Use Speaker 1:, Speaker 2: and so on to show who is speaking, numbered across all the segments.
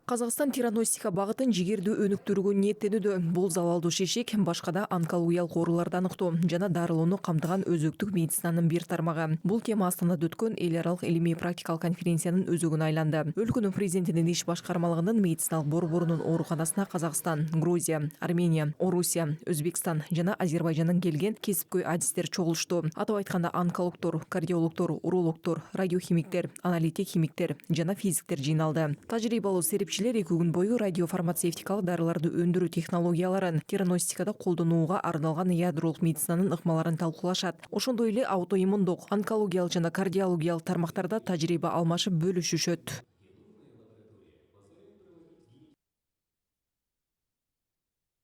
Speaker 1: Қазақстан тиранностика багытын жигердүү өнүктүрүүгө ниеттенүүдө. Бул залалдуу шешек башкада онкологиялык ооруларды аныктоо жана дарылоону камтыган өзөктүк медицинанын бир тармагы. Бул тема Астанада өткөн эл аралык илимий практикалык конференциянын өзөгүнө айланды. Өлкөнүн президентинин иш башкармалыгынын медициналык борборунун ооруканасына Казакстан, Грузия, Армения, Орусия, Өзбекстан жана Азербайжандан келген кесипкөй адистер чогулушту. Атап айтканда онкологдор, кардиологдор, урологдор, радиохимиктер, аналитик химиктер жана физиктер жыйналды. Тажрыйбалуу серепчилер 2 күн бою радиофармацевтикалык дарыларды өндүрүү технологияларын тиранностикада колдонууга арналган ядролук медицинанын ыкмаларын талкуулашат. Ошондой эле аутоиммундук, онкологиялык жана кардиологиялык тармактарда тажрыйба алмашып бөлүшүшөт.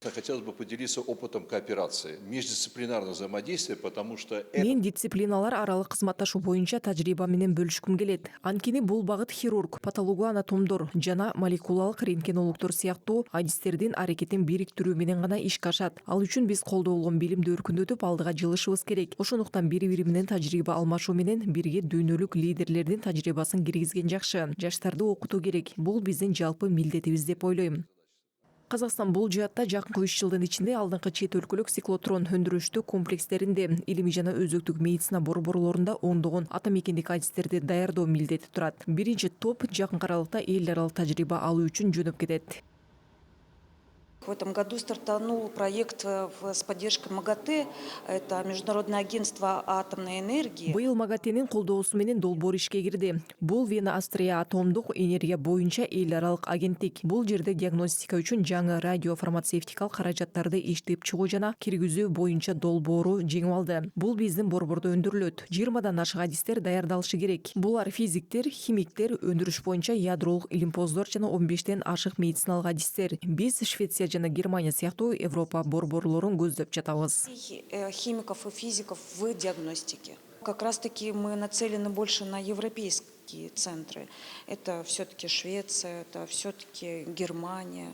Speaker 2: Хотелось бы поделиться опытом кооперации, междисциплинарного взаимодействия, потому что
Speaker 1: Мен дисциплиналар аралык кызматташуу боюнча тажрыйба менен бөлүшкүм келет. Анткени бул багыт хирург, патологоанатомдор жана молекулалык рентгенологдор сыяктуу адистердин аракетин бириктирүү менен гана ишке ашат. Ал үчүн биз колдо болгон билимди өркүндөтүп алдыга жылышыбыз керек. Ошондуктан бири-бири менен тажрыйба алмашуу менен бирге дүйнөлүк лидерлердин тажрыйбасын киргизген жакшы. Жаштарды окутуу керек. Бул биздин жалпы милдетибиз деп ойлойм. Казакстан бул жаатта жакынкы 3 жылдын ичинде алдыңкы чет өлкөлүк циклотрон өндүрүштүү комплекстеринде илимий жана өзөктүк медицина борборлорунда ондогон ата мекендик адистерди даярдоо милдети турат. Биринчи топ жакынкы аралыкта эл аралык тажрыйба алуу үчүн жөнөп кетет.
Speaker 3: В этом году стартанул проект с поддержкой МАГАТЭ, это Международное агентство атомной энергии.
Speaker 1: Быйыл МАГАТЭнин колдоосу менен долбоор ишке кирди. Бул Вена Астрия атомдук энергия боюнча эл аралык агенттик. Бул жерде диагностика үчүн жаңы радиофармацевтикалык каражаттарды иштеп чыгуу жана киргизүү боюнча долбоору жеңип алды. Бул биздин борбордо өндүрүлөт. 20дан ашык адистер даярдалышы керек. Булар физиктер, химиктер, өндүрүш боюнча ядролук илимпоздор жана 15тен ашык медициналык адистер. Биз Швеция жана Германия сыяктуу Европа борборлорун көздөп жатабыз.
Speaker 3: Химиков и физиков в диагностике. Как раз таки мы нацелены больше на европейские центры. Это все-таки Швеция, это все-таки Германия.